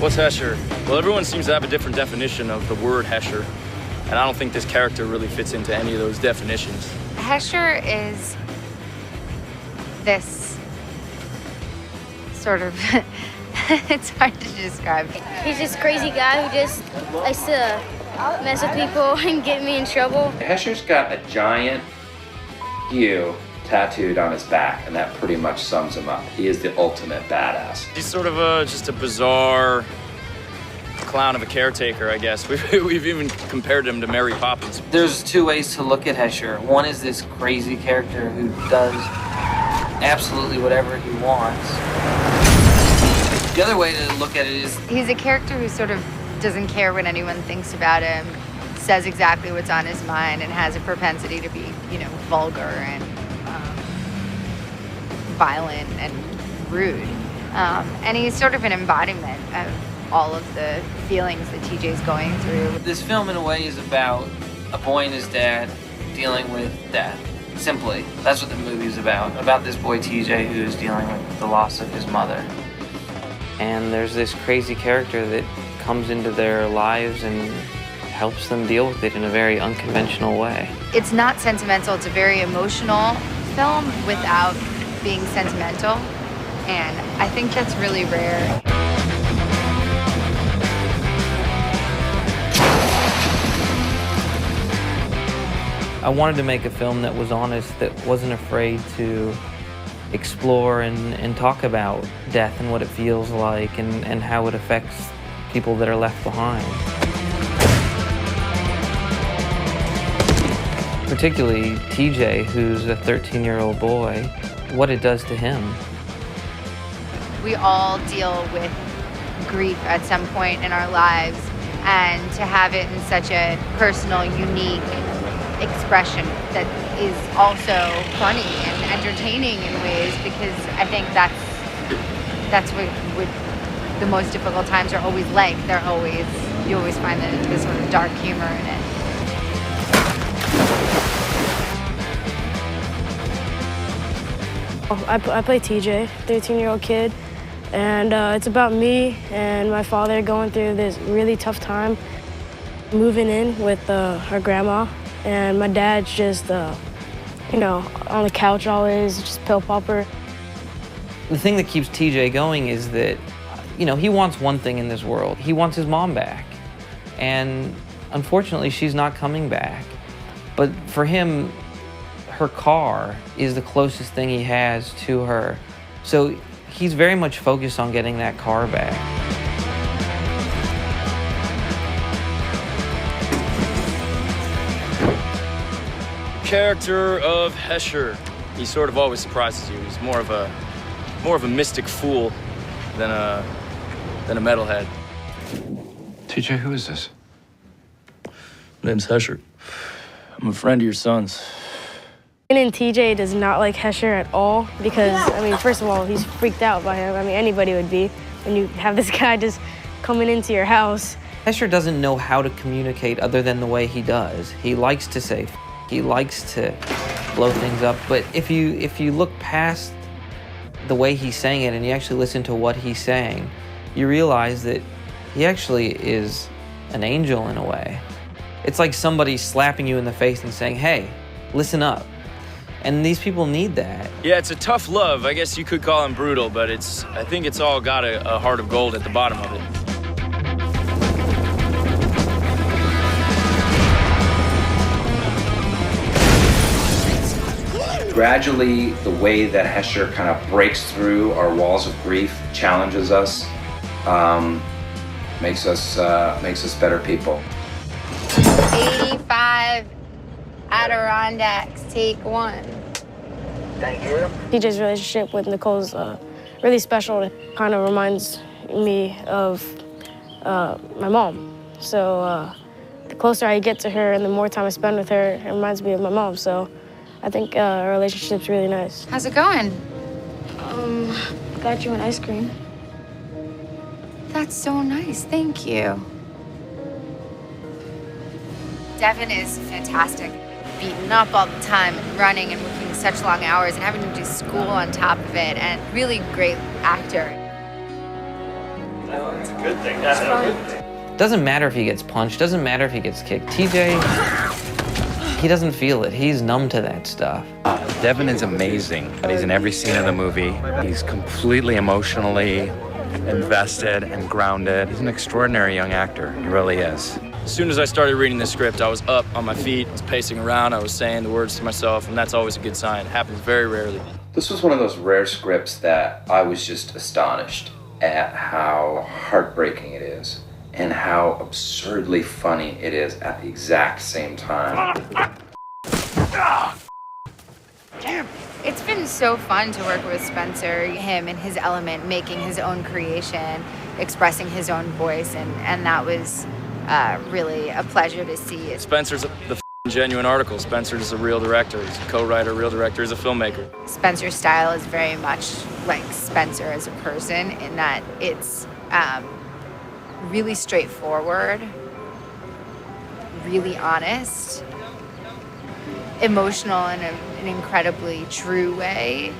What's Hesher? Well, everyone seems to have a different definition of the word Hesher, and I don't think this character really fits into any of those definitions. Hesher is this sort of, it's hard to describe. He's this crazy guy who just likes to mess with people and get me in trouble. Hesher's got a giant U tattooed on his back, and that pretty much sums him up. He is the ultimate badass. He's sort of just a bizarre clown of a caretaker, I guess. We've even compared him to Mary Poppins. There's two ways to look at Hesher. One is this crazy character who does absolutely whatever he wants. The other way to look at it is He's a character who sort of doesn't care what anyone thinks about him, says exactly what's on his mind, and has a propensity to be, vulgar and violent and rude. And he's sort of an embodiment of all of the feelings that TJ's going through. this film in a way is about a boy and his dad dealing with death. Simply, that's what the movie is about this boy TJ who's dealing with the loss of his mother. And there's this crazy character that comes into their lives and helps them deal with it in a very unconventional way. It's not sentimental, it's a very emotional film without being sentimental, and I think that's really rare. I wanted to make a film that was honest, that wasn't afraid to explore and talk about death and what it feels like and how it affects people that are left behind. Particularly TJ, who's a 13-year-old boy, what it does to him. We all deal with grief at some point in our lives, and to have it in such a personal, unique expression that is also funny and entertaining in ways, because I think that's what the most difficult times are always like. You always find this sort of dark humor in it. I play TJ, 13-year-old kid, and it's about me and my father going through this really tough time, moving in with our grandma, and my dad's just, on the couch always, just pill popper. The thing that keeps TJ going is that, he wants one thing in this world. He wants his mom back, and unfortunately, she's not coming back. But for him, her car is the closest thing he has to her. So he's very much focused on getting that car back. Character of Hesher. He sort of always surprises you. He's more of a mystic fool than a metalhead. TJ, who is this? My name's Hesher. I'm a friend of your son's. And TJ does not like Hesher at all because, first of all, he's freaked out by him. Anybody would be when you have this guy just coming into your house. Hesher doesn't know how to communicate other than the way he does. He likes to say, he likes to blow things up, but if you look past the way he's saying it and you actually listen to what he's saying, you realize that he actually is an angel in a way. It's like somebody slapping you in the face and saying, hey, listen up. And these people need that. Yeah, it's a tough love. I guess you could call him brutal, but I think it's all got a heart of gold at the bottom of it. Gradually, the way that Hesher kind of breaks through our walls of grief, challenges us, makes us better people. 85 Adirondacks, take one. Thank you. TJ's relationship with Nicole's really special. It kind of reminds me of my mom. So the closer I get to her and the more time I spend with her, it reminds me of my mom. So I think our relationship's really nice. How's it going? Got you an ice cream. That's so nice, thank you. Devin is fantastic. Beaten up all the time and running and working such long hours and having to do school on top of it, and really great actor. It's a good thing. That's a good thing. Doesn't matter if he gets punched, doesn't matter if he gets kicked. TJ, he doesn't feel it. He's numb to that stuff. Devin is amazing. He's in every scene of the movie. He's completely emotionally invested and grounded. He's an extraordinary young actor. He really is. As soon as I started reading the script, I was up on my feet, I was pacing around, I was saying the words to myself, and that's always a good sign. It happens very rarely. This was one of those rare scripts that I was just astonished at how heartbreaking it is and how absurdly funny it is at the exact same time. It's been so fun to work with Spencer, him in his element, making his own creation, expressing his own voice, and that was really a pleasure to see. Spencer's the genuine article. Spencer's a real director. He's a co-writer, real director. He's a filmmaker. Spencer's style is very much like Spencer as a person in that it's really straightforward, really honest, emotional in an incredibly true way.